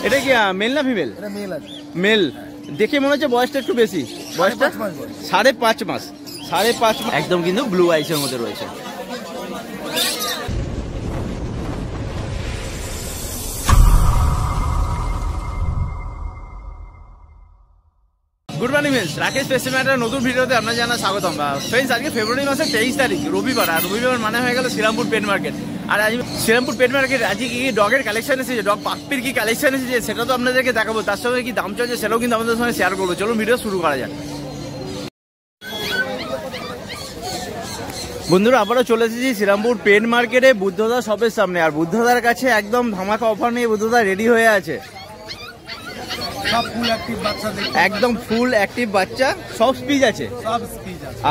এটা কি মেল না ফিমেল? মেল। দেখে মনে হচ্ছে বয়সটা একটু বেশি। বয়সটা 5.5 মাস। 5.5 মাস একদম কিন্তু ব্লু আইসের মধ্যে রয়েছে। গুড মর্নিং ফ্রেন্ডস, রাকেশ পেস্টিম্যাটের নতুন ভিডিওতে আপনার জানা স্বাগতম। ফ্রেন্ডস, আজকে ফেব্রুয়ারি মাসের 23 তারিখ, রবিবার। আর রবিবার মানে হয়ে গেল শ্রীরামপুর পেট মার্কেট। আর আজ শ্রীরামপুর পেট মার্কেট আজকে কি ডগের কালেকশন এসেছে, ডগ পাপ্পির কি কালেকশন এসেছে সেটা তো আপনাদেরকে দেখাবো। তার সঙ্গে কি দাম চলছে সেটাও কিন্তু আমাদের সঙ্গে শেয়ার করবো। চলুন ভিডিও শুরু করা যাক। বন্ধুরা, আবারও চলে এসেছি শ্রীরামপুর পেট মার্কেটে বুদ্ধদা শপের সামনে। আর বুদ্ধদার কাছে একদম ধামাকা অফার নিয়ে বুদ্ধদা রেডি হয়ে আছে। একদম ফুল অ্যাক্টিভ বাচ্চা, সব স্পিচ আছে।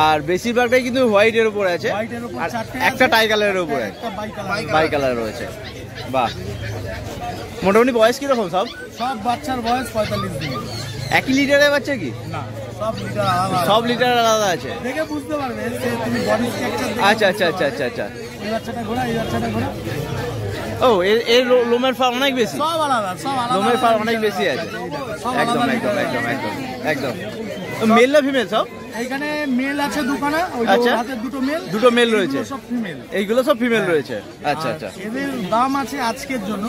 আর বেশিরভাগটাই কিন্তু হোয়াইটের উপর আছে, একটা টাই কালারের উপরে, বাই কালার রয়েছে। বাহ, মোটামুটি বয়স কিরকম? সব বাচ্চার বয়স 45 দিন। একই লিটারের বাচ্চা কি? সব লিটার আলাদা আছে। আচ্ছা আচ্ছা আচ্ছা আচ্ছা আচ্ছা। ও, এর লোমের ফার অনেক বেশি, লোমের ফার অনেক বেশি আছে। একদম একদম একদম একদম একদম। মেল না ফিমেল সব? এখানে মেল আছে দুখানা। আচ্ছা, দুটো মেল রয়েছে, এইগুলো সব ফিমেল রয়েছে। আচ্ছা আচ্ছা। এদের দাম আছে আজকের জন্য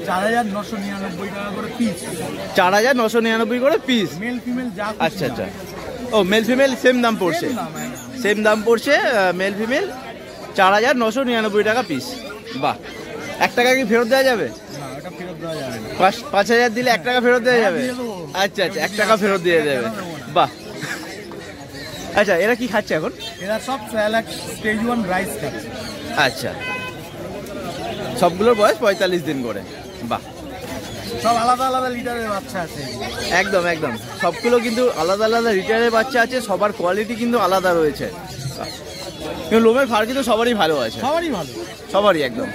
4999 টাকা করে পিস। 4999 করে পিস, মেল ফিমেল যা। আচ্ছা আচ্ছা। ও, মেল ফিমেল সেম দাম পড়ছে, সেম দাম পড়ছে। মেল ফিমেল 4999 টাকা পিস। বাহ, 1 টাকা কি ফেরত দেওয়া যাবে? 5000 দিলে 1 টাকা ফেরত দেওয়া যাবে? আচ্ছা আচ্ছা, 1 টাকা ফেরত দিয়ে দেবে। বাহ। আচ্ছা, এরা কি খাচ্ছে এখন? এরা সব স্টেজ 1 রাইস খাচ্ছে। আচ্ছা, সবগুলোর বয়স 45 দিন করে। বাহ, সব আলাদা আলাদা লিটারের বাচ্চা আছে। একদম একদম, সবগুলো কিন্তু আলাদা আলাদা লিটারের বাচ্চা আছে। সবার কোয়ালিটি কিন্তু আলাদা রয়েছে। কিন্তু লোমের ফার কিন্তু সবারই ভালো আছে, সবারই ভালো, সবারই একদম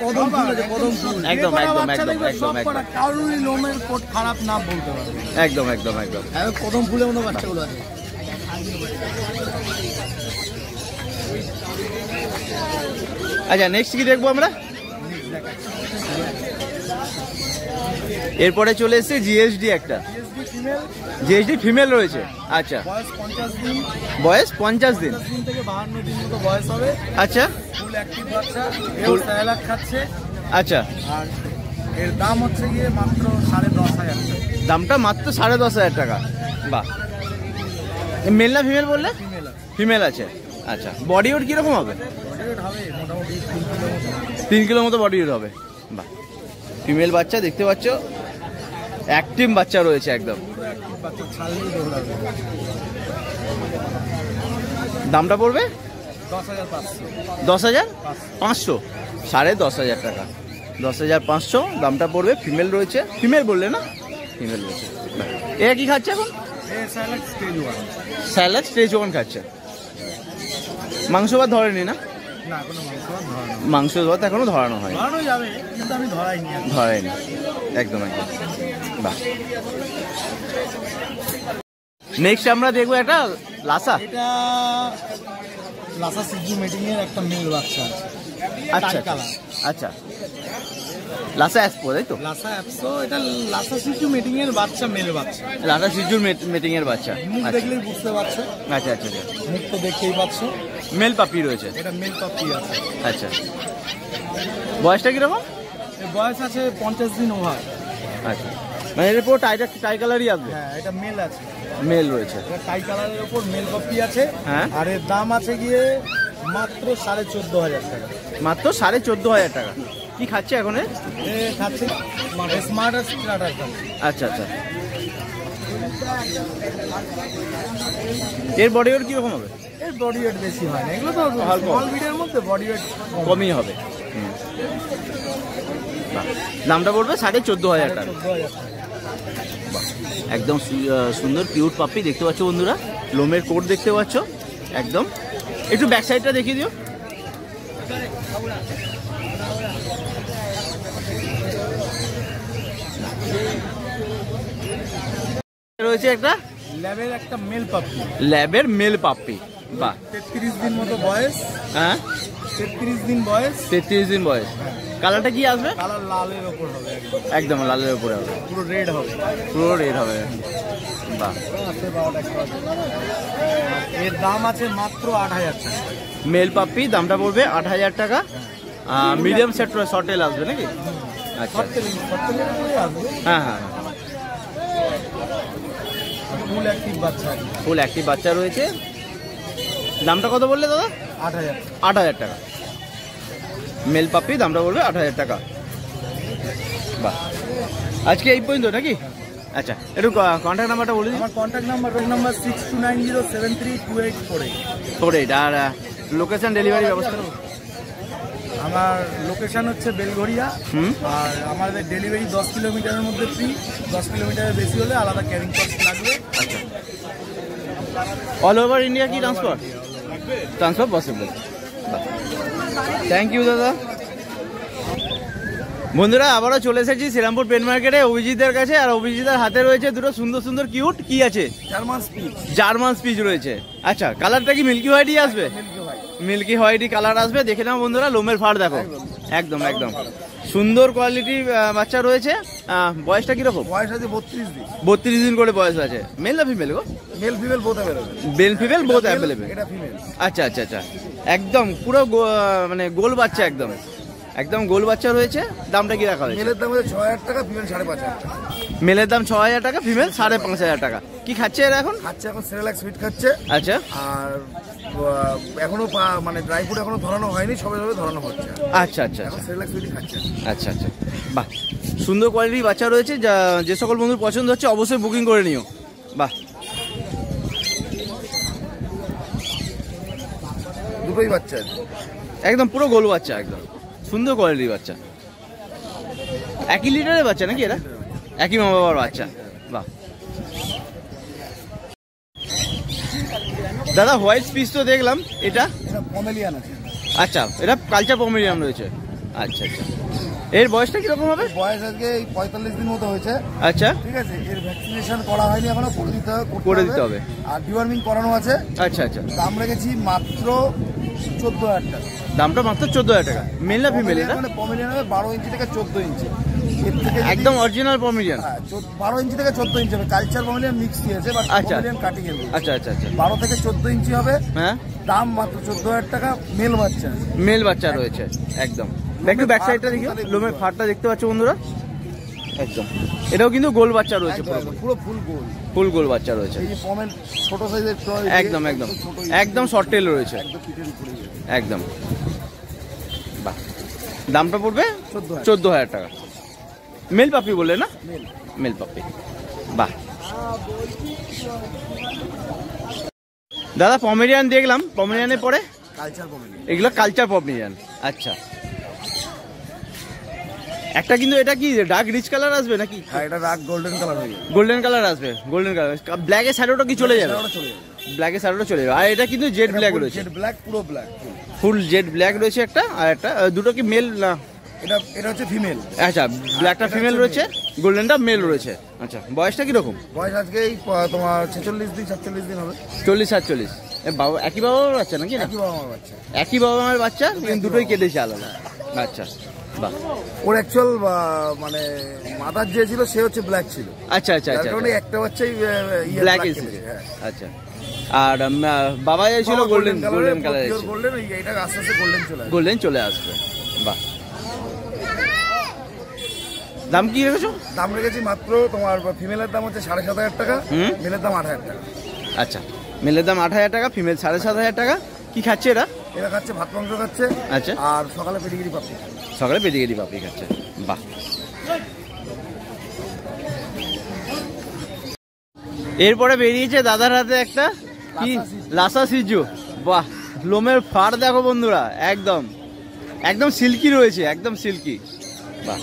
একদম একদম একদম একদম একদম। কারোরই লোমের কোট খারাপ না বলতে পারবে। একদম একদম একদম। কদম ফুলের মতো বাচ্চাগুলো আছে। আচ্ছা, নেক্সট কি দেখবো আমরা? এরপরে চলে এসছে জিএসডি একটা। জিএসডি ফিমেল রয়েছে। আচ্ছা, বয়স 50 দিন থেকে 52 দিন মতো বয়স হবে। আচ্ছা, ফুল অ্যাক্টিভ বাচ্চা, এও স্যালাড খাচ্ছে। আচ্ছা, আর এর দাম হচ্ছে গিয়ে মাত্র 10,500 টাকা। দামটা মাত্র 10,500 টাকা। বাহ, মেল না ফিমেল বললে? ফিমেল আছে। আচ্ছা, বডি ওয়েট কিরকম হবে? মোটামুটি 3 কিলো মতো বডি ওয়েট হবে। বাহ, ফিমেল বাচ্চা দেখতে পাচ্ছ, অ্যাক্টিভ বাচ্চা রয়েছে একদম। দামটা পড়বে 10,500, 10,500 টাকা। 10,500 দামটা পড়বে। ফিমেল রয়েছে, ফিমেল বললে না? ফিমেল রয়েছে। এরা কি খাচ্ছে এখন? স্যালাড স্টেজ 1 খাচ্ছে। মাংস ভাত ধরেনি না? মাংস ভাত এখনো ধরানো হয়, ধরায়নি। একদম একদম। বাহ, নেক্সট আমরা দেখবো একটা লাসা। এটা লাসা সিজু মিটিং এর একটা মেল বাচ্চা আছে। আচ্ছা আচ্ছা, লাসা অ্যাপসো, তাই তো? লাসা অ্যাপসো, এটা লাসা সিজু মিটিং এর বাচ্চা, মেল বাচ্চা। লাসা সিজুর মিটিং এর বাচ্চা। মুখ দেখলেই বুঝতে পারছো। আচ্ছা আচ্ছা আচ্ছা, মুখ তো দেখতেই পাচ্ছো। মেল পাপি রয়েছে। এটা মেল পাপি আছে। আচ্ছা, বয়সটা কিরকম? বয়স আছে 50 দিন ওভার। আচ্ছা, মানে এর উপর টাই কালারই আসবে? হ্যাঁ, এটা মেল আছে, মেল রয়েছে। টাই কালারের উপর মেল পাপি আছে। হ্যাঁ, আর এর দাম আছে গিয়ে মাত্র 14,500 টাকা। মাত্র 14,500 টাকা। কি খাচ্ছে এখন? খাচ্ছে স্মার্ট স্টার্টার। আচ্ছা আচ্ছা, এর বডি ওয়েট কিরকম হবে? এর বডি ওয়েট বেশি হয় না, এগুলো তো স্মল ব্রিডের মধ্যে বডি ওয়েট কমই হবে। দামটা পড়বে 14,500 টাকা। একদম সুন্দর কিউট পাপি দেখতে পাচ্ছ বন্ধুরা। লোমের কোট দেখতে পাচ্ছ একদম। একটু ব্যাক সাইডটা দেখিয়ে দিও। রয়েছে একটা ল্যাবের একটা মেল পাপি। ল্যাবের মেল পাপি। বাহ, 33 দিন মতো বয়স। হ্যাঁ, 33 দিন বয়স। 33 দিন বয়স। কালারটা কি আসবে? কালার লালের ওপর হবে, একদম লালের উপরে হবে, পুরো রেড হবে, পুরো রেড হবে। বাহ, এর দাম আছে মাত্র 8,000 টাকা। মেল পাপ্পি দামটা পড়বে 8,000 টাকা। মিডিয়াম সেট শর্টেল আসবে নাকি? আচ্ছা, হ্যাঁ হ্যাঁ, ফুল অ্যাক্টিভ বাচ্চা, ফুল অ্যাক্টিভ বাচ্চা রয়েছে। দামটা কত বললে দাদা? 8,000। 8,000 টাকা মেল পাপ্পি, দামটা বলবে 8,000 টাকা। বাহ, আজকে এই পর্যন্ত নাকি? আচ্ছা, একটু কন্ট্যাক্ট নাম্বারটা বলে দিন। আমার কন্ট্যাক্ট নাম্বার রোড নাম্বার 6290732848। আর লোকেশন ডেলিভারি ব্যবস্থা? আমার লোকেশন হচ্ছে বেলঘড়িয়া, আর আমাদের ডেলিভারি 10 কিলোমিটারের মধ্যে ফ্রি, 10 কিলোমিটারের বেশি হলে আলাদা ক্যারিং কস্ট লাগবে। আচ্ছা, অল ওভার ইন্ডিয়া কি ট্রান্সফার পসিবল? থ্যাংক ইউ দাদা। বন্ধুরা, আবারও চলে এসেছি শ্রীরামপুর পেন মার্কেটে অভিজিতের কাছে। আর অভিজিতের হাতে রয়েছে দুটো সুন্দর সুন্দর কিউট, কি আছে? জার্মান স্পিচ রয়েছে। আচ্ছা, কালারটা কি মিল্কি হোয়াইটই আসবে? মিল্কি হোয়াইটই কালার আসবে। দেখে নাও বন্ধুরা, লোমের ফাড় দেখো, একদম একদম সুন্দর কোয়ালিটি বাচ্চা রয়েছে। বয়সটা কিরকম? বয়স আছে 32 দিন। 32 দিন করে বয়স আছে। মেল না ফিমেল গো? Male female both available. Male female both available. এটা ফিমেল। আচ্ছা আচ্ছা আচ্ছা, একদম পুরো মানে গোল বাচ্চা, একদম একদম গোল বাচ্চা রয়েছে। দামটা কি রাখা হয়েছে? মেলের দাম হচ্ছে 6,000 টাকা, ফিমেল 5,500 টাকা। মেলের দাম 6,000 টাকা, ফিমেল 5,500 টাকা। কি খাচ্ছে এরা এখন? খাচ্ছে এখন সেরেলাক সুইট খাচ্ছে। আচ্ছা, আর এখনো মানে ড্রাই ফ্রুট এখনো ধরানো হয়নি, সবে সবে ধরানো হচ্ছে। আচ্ছা আচ্ছা এখন সেরেলাক সুইট খাচ্ছে। আচ্ছা আচ্ছা, বাহ, সুন্দর কোয়ালিটির বাচ্চা রয়েছে। যে সকল বন্ধুর পছন্দ হচ্ছে অবশ্যই বুকিং করে নিও। বাহ, দুটোই বাচ্চা আছে, একদম পুরো গোল বাচ্চা, একদম সুন্দর কোয়ালিটির বাচ্চা। একই লিটারের বাচ্চা নাকি এরা? একই মা বাবার বাচ্চা। বাহ দাদা, হোয়াইট স্পিচ তো দেখলাম, এটা পমেলিয়ান আছে। আচ্ছা, এটা কালচার পমেরিয়ান রয়েছে। আচ্ছা আচ্ছা, এর বয়সটা কিরকম হবে? বয়স আজকে 45 দিন মতো হয়েছে। আচ্ছা, ঠিক আছে, এর ভ্যাকসিনেশন করা হয়নি এখনো, করে দিতে হবে। আর ডিওয়ার্মিং করানো আছে। আচ্ছা আচ্ছা, দাম রেখেছি মাত্র 14,000 টাকা। দামটা মাত্র 14,000 টাকা। মেল না ফিমেল এটা? মানে পমেলিয়ান হবে 12 ইঞ্চি থেকে 14 ইঞ্চি। একদম অরিজিনাল পমেরিয়ান। 12 ইঞ্চি থেকে 14 ইঞ্চি হবে। কালচার পমেলিয়ান মিক্স দিয়েছে, বাট পমেলিয়ান কাটিং এর। আচ্ছা আচ্ছা আচ্ছা, 12 থেকে 14 ইঞ্চি হবে। হ্যাঁ, দাম মাত্র 14,000 টাকা। মেল বাচ্চা, মেল বাচ্চা রয়েছে একদম। একটু ব্যাক সাইডটা দেখি, লোমের ফাড়টা দেখতে পাচ্ছ বন্ধুরা, একদম। এটাও কিন্তু গোল বাচ্চা রয়েছে, পুরো ফুল গোল, ফুল গোল বাচ্চা রয়েছে। এই যে পমেল ছোট সাইজের, একদম একদম একদম শর্ট টেল রয়েছে, একদম। বাহ, দামটা পড়বে 14,000 টাকা। মেল পাপি বললে না? মেল পাপি। বাহ দাদা, পমেরিয়ান দেখলাম, পমেরিয়ানের পরে কালচার পমেলিয়ান, এগুলো কালচার পমেরিয়ান। আচ্ছা, একটা কিন্তু এটা কি ডার্ক রিচ কালার আসবে নাকি? হ্যাঁ, এটা ডার্ক গোল্ডেন কালার হবে। গোল্ডেন কালার আসবে, গোল্ডেন কালার। ব্ল্যাকের শ্যাডোটা কি চলে যাবে? ব্ল্যাকের শ্যাডোটা চলে যাবে। আর এটা কিন্তু জেড ব্ল্যাক রয়েছে, জেড ব্ল্যাক, পুরো ব্ল্যাক, ফুল জেড ব্ল্যাক রয়েছে একটা। আর একটা, দুটো কি মেল না? এটা হচ্ছে ফিমেল। আচ্ছা, ব্ল্যাকটা ফিমেল রয়েছে, গোল্ডেনটা মেল রয়েছে। আচ্ছা, বয়সটা কিরকম? বয়স আজকে এই তোমার 46 দিন 47 দিন হবে। 40-47। বাবা একই বাবা মার বাচ্চা নাকি? না, একই বাবা মার বাচ্চা। একই বাবা মার বাচ্চা, কিন্তু দুটোই কেটেছে আলাদা। আচ্ছা, বাহ। ওর অ্যাকচুয়াল মানে মাদার যে ছিল সে হচ্ছে ব্ল্যাক ছিল। আচ্ছা আচ্ছা আচ্ছা, একটা বাচ্চাই ব্ল্যাক এসেছে। আচ্ছা, আর বাবা ছিল গোল্ডেন, গোল্ডেন কালার। গোল্ডেন, এইটা আস্তে আস্তে গোল্ডেন চলে আসবে। বাহ, দাম কি রেখেছো? দাম রেখেছি মাত্র তোমার ফিমেলের দাম হচ্ছে 7,500 টাকা, মেলের দাম 8,000 টাকা। আচ্ছা, মেলের দাম 8,000 টাকা, ফিমেল 7,500 টাকা। কি খাচ্ছে এরা? এরা খাচ্ছে ভাত মাংস খাচ্ছে। আচ্ছা, আর সকালে পেডিগিরি পাপড়ি, সকালে পেডিগিরি পাপড়ি খাচ্ছে। বাহ, এরপরে বেরিয়েছে দাদার হাতে একটা কি লাসা সিজু। বাহ, লোমের ফাড় দেখো বন্ধুরা, একদম একদম সিল্কি রয়েছে, একদম সিল্কি। বাহ,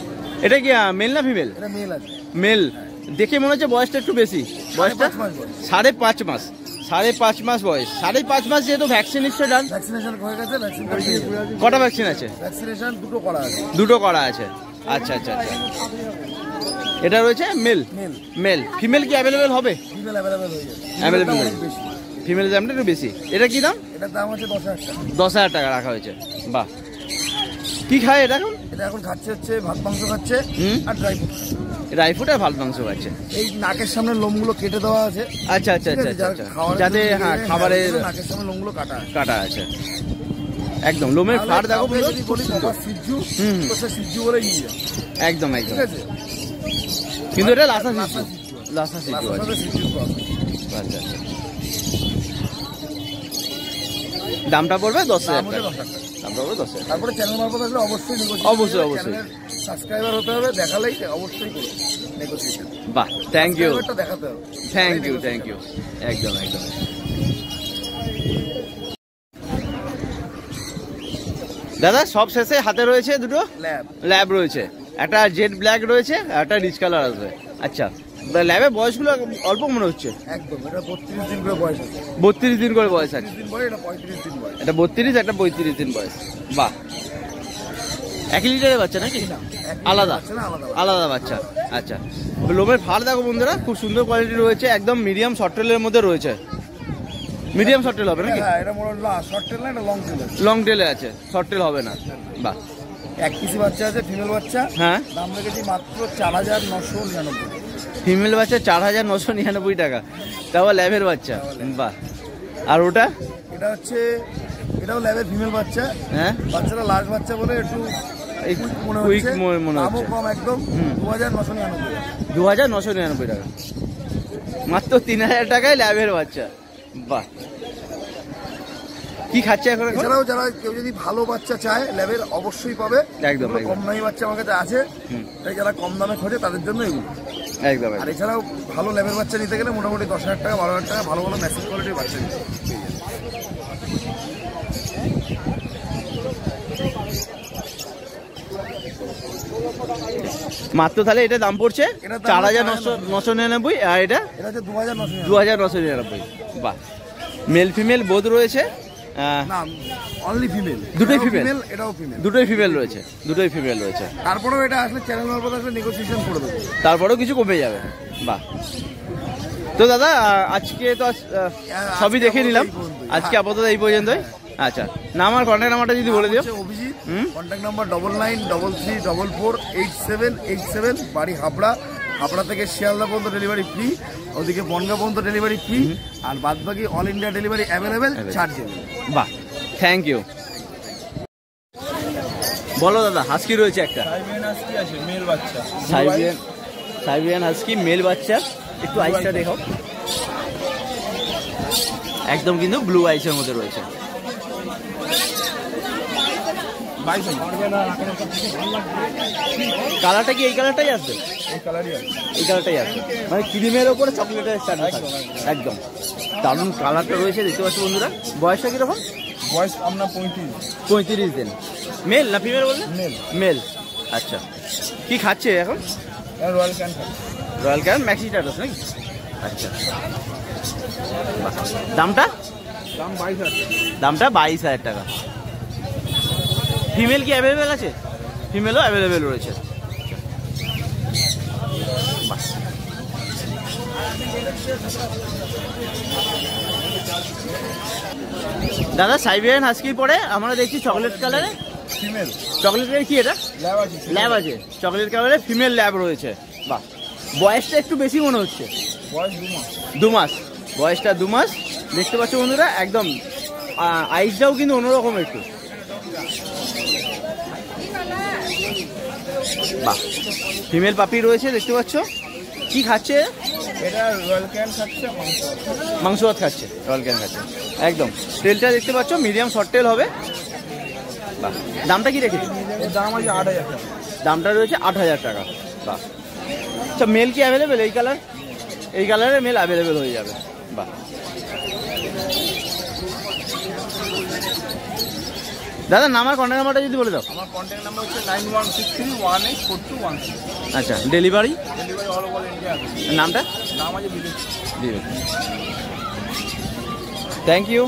এটা কি মেল না ফিমেল? এটা মেল আছে। মেল। দেখে মনে হচ্ছে বয়সটা একটু বেশি। বয়সটা 5.5 মাস। 5.5 মাস বয়স। 5.5 মাস যেহেতু ভ্যাকসিন নিচ্ছে ডান। ভ্যাকসিনেশন হয়ে গেছে। কটা ভ্যাকসিন আছে? ভ্যাকসিনেশন দুটো করা আছে। দুটো করা আছে। আচ্ছা আচ্ছা আচ্ছা, এটা রয়েছে মেল। মেল। ফিমেল কি অ্যাভেলেবেল হবে? ফিমেল অ্যাভেলেবেল হয়ে যাবে। অ্যাভেলেবেল ফিমেলের দামটা একটু বেশি। এটা কি দাম? এটার দাম হচ্ছে 10,000 টাকা। 10,000 টাকা রাখা হয়েছে। বাহ, কি খায় এটা এখন? এটা এখন খাচ্ছে হচ্ছে ভাত মাংস খাচ্ছে আর ড্রাই ফ্রুট। ড্রাই ফ্রুট আর ভাত মাংস খাচ্ছে। এই নাকের সামনে লোমগুলো কেটে দেওয়া আছে। আচ্ছা আচ্ছা আচ্ছা আচ্ছা, যাতে হ্যাঁ খাবারের নাকের সামনে লোমগুলো কাটা আছে। একদম লোমের ফাড় দেখো যদি বলি সিজ্জু, তো সে সিজ্জু বলে নিয়ে যাও। একদম একদম, ঠিক আছে। কিন্তু এটা লাসা সিজ্জু, লাসা সিজ্জু আছে। আচ্ছা আচ্ছা, দামটা পড়বে 10,000 টাকা। দাম পড়বে 10,000। তারপরে চ্যানেল মারফত আসলে অবশ্যই অবশ্যই অবশ্যই সাবস্ক্রাইবার হতে হবে, দেখালেই অবশ্যই করবে নেগোসিয়েশন। বাহ, থ্যাংক ইউ, দেখাতে হবে। থ্যাংক ইউ থ্যাংক ইউ, একদম একদম। দাদা সব শেষে হাতে রয়েছে দুটো ল্যাব রয়েছে, একটা জেড ব্ল্যাক রয়েছে, একটা রিচ কালার আছে। আচ্ছা, ল্যাবের বয়সগুলো অল্প মনে হচ্ছে। একদম, এটা 32 দিন করে বয়স আছে। 32 দিন করে বয়স আছে। 32 দিন বয়স, এটা 35 দিন বয়স। এটা 32, একটা 35 দিন বয়স। বাহ, 1 লিটারের বাচ্চা নাকি? আলাদা আলাদা বাচ্চা। আচ্ছা, লোমের ফাড় দেখো বন্ধুরা, খুব সুন্দর কোয়ালিটি রয়েছে, একদম মিডিয়াম শর্ট টেলের মধ্যে রয়েছে। মিডিয়াম শর্ট টেল হবে নাকি? হ্যাঁ, এটা মোড় শর্ট টেল না, এটা লং টেল আছে। লং টেলে আছে, শর্ট টেল হবে না। বাহ, 1 পিসি বাচ্চা আছে, ফিমেল বাচ্চা। হ্যাঁ, দাম রেখেছি মাত্র 4,999। ফিমেল বাচ্চা 4,999 টাকা, তাও ল্যাবের বাচ্চা। বাহ, আর ওটা? এটা হচ্ছে, এটাও ল্যাবের ফিমেল বাচ্চা। হ্যাঁ, বাচ্চাটা লাস্ট বাচ্চা বলে একটু কুইক মনে হচ্ছে। কম একদম 2,999। 2,999 টাকা, মাত্র 3,000 টাকায় ল্যাবের বাচ্চা। বাহ, কি খাচ্ছে এখন? এছাড়াও যারা কেউ যদি ভালো বাচ্চা চায় ল্যাবের, অবশ্যই পাবে। একদম, কম দামি বাচ্চা আমার কাছে আছে, তাই যারা কম দামে খোঁজে তাদের জন্য এগুলো। একদম। আর এছাড়াও ভালো ল্যাবের বাচ্চা নিতে গেলে মোটামুটি 10,000 টাকা 12,000 টাকা ভালো ভালো ম্যাসিভ কোয়ালিটির বাচ্চা নিতে হবে। মাত্র তাহলে এটা দাম পড়ছে 4,999, আর এটা 2,999। বাহ, মেল ফিমেল বোধ রয়েছে। অনলি ফিমেল, দুটোই ফিমেল, এটাও ফিমেল, দুটোই ফিমেল রয়েছে, দুটোই ফিমেল রয়েছে। তারপরেও এটা আসলে চ্যানেল মারফত আসলে নেগোসিয়েশন করে দেবো, তারপরেও কিছু কমে যাবে। বাহ, তো দাদা আজকে তো সবই দেখে নিলাম, আজকে আপাতত এই পর্যন্তই। আচ্ছা, নাম আর কন্ট্যাক্ট নাম্বারটা যদি বলে দিও। অভিজিৎ, কন্ট্যাক্ট নাম্বার 9933448787, বাড়ি হাবড়া। হাবড়া থেকে শিয়ালদা পর্যন্ত ডেলিভারি ফ্রি, ওদিকে বনগাঁ পর্যন্ত ডেলিভারি ফ্রি, আর বাদবাকি all India delivery available, chargeable. বাহ, থ্যাংক ইউ। বলো দাদা, হাস্কি রয়েছে একটা, সাইবেরিয়ান হাস্কি আছে, মেল বাচ্চা। সাইবেরিয়ান হাস্কি মেল বাচ্চা, একটু আইসটা দেখো, একদম কিন্তু ব্লু আইসের মধ্যে রয়েছে। কালারটা কি এই কালারটাই আসবে? এই কালারটাই আসবে, মানে ক্রিমের ওপরে চকলেটের স্টার্ট একদম দারুণ কালারটা রয়েছে, দেখতে পাচ্ছি বন্ধুরা। বয়সটা কিরকম? বয়স আপনার 35 দিন। মেল না ফিমেল বললে? মেল। মেল, আচ্ছা। কি খাচ্ছে এখন? Royal can, royal can maxi status নাকি? আচ্ছা, দামটা? দাম 22,000। দামটা 22,000 টাকা। ফিমেল কি অ্যাভেলেবেল আছে? ফিমেলও অ্যাভেলেবেল রয়েছে। দাদা সাইবেরিয়ান হাস্কির পরে আমরা দেখছি চকলেট কালারে ফিমেল। চকলেট কালার কি এটা? ল্যাব আছে, ল্যাব আছে, চকলেট কালারে ফিমেল ল্যাব রয়েছে। বাহ, বয়সটা একটু বেশি মনে হচ্ছে। বয়স 2 মাস। 2 মাস, বয়সটা 2 মাস। দেখতে পাচ্ছ বন্ধুরা, একদম আইসটাও কিন্তু অন্যরকম একটু। বাহ, ফিমেল পাপি রয়েছে দেখতে পাচ্ছ। কি খাচ্ছে? এটা রয়্যাল ক্যান খাচ্ছে, মাংস ভাত খাচ্ছে, রয়্যাল ক্যান খাচ্ছে একদম। টেলটা দেখতে পাচ্ছ মিডিয়াম শর্ট টেল হবে। বাহ, দামটা কি রেখেছে? এর দাম আছে 8,000 টাকা। দামটা রয়েছে 8,000 টাকা। বাহ, আচ্ছা, মেল কি অ্যাভেলেবেল? এই কালার, এই কালারে মেল অ্যাভেলেবেল হয়ে যাবে। বাহ, দাদা নাম আর কন্ট্যাক্ট নাম্বারটা যদি বলে দাও। আমার কন্ট্যাক্ট নাম্বার হচ্ছে 91631842। আচ্ছা, delivery? Delivery all over India. নামটা? নাম আছে বিবেক। Thank you.